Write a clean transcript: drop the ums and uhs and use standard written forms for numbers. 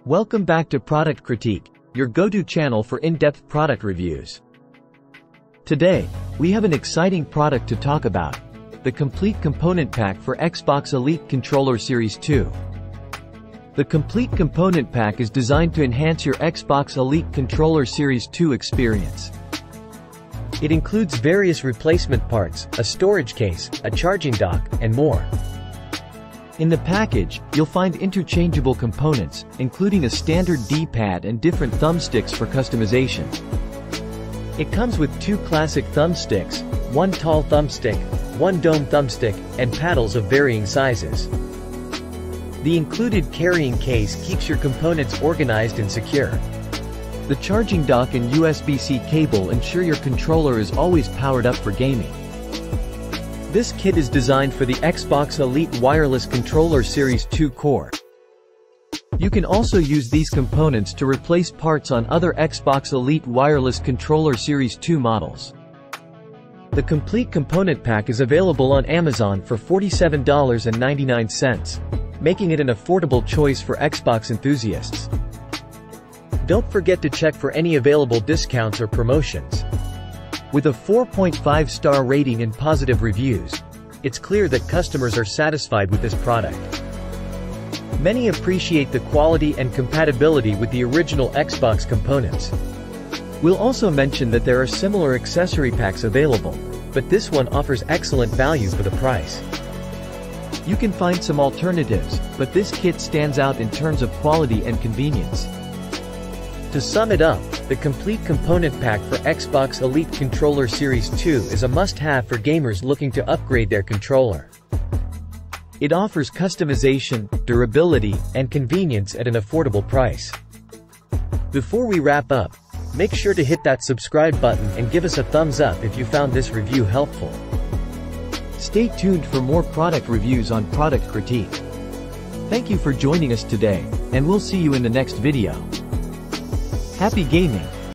Welcome back to Product Critique, your go-to channel for in-depth product reviews. Today, we have an exciting product to talk about, the Complete Component Pack for Xbox Elite Controller Series 2. The Complete Component Pack is designed to enhance your Xbox Elite Controller Series 2 experience. It includes various replacement parts, a storage case, a charging dock, and more. In the package, you'll find interchangeable components, including a standard D-pad and different thumbsticks for customization. It comes with two classic thumbsticks, one tall thumbstick, one dome thumbstick, and paddles of varying sizes. The included carrying case keeps your components organized and secure. The charging dock and USB-C cable ensure your controller is always powered up for gaming. This kit is designed for the Xbox Elite Wireless Controller Series 2 core. You can also use these components to replace parts on other Xbox Elite Wireless Controller Series 2 models. The Complete Component Pack is available on Amazon for $47.99, making it an affordable choice for Xbox enthusiasts. Don't forget to check for any available discounts or promotions. With a 4.5-star rating and positive reviews, it's clear that customers are satisfied with this product. Many appreciate the quality and compatibility with the original Xbox components. We'll also mention that there are similar accessory packs available, but this one offers excellent value for the price. You can find some alternatives, but this kit stands out in terms of quality and convenience. To sum it up, the Complete Component Pack for Xbox Elite Controller Series 2 is a must-have for gamers looking to upgrade their controller. It offers customization, durability, and convenience at an affordable price. Before we wrap up, make sure to hit that subscribe button and give us a thumbs up if you found this review helpful. Stay tuned for more product reviews on Product Critique. Thank you for joining us today, and we'll see you in the next video. Happy gaming!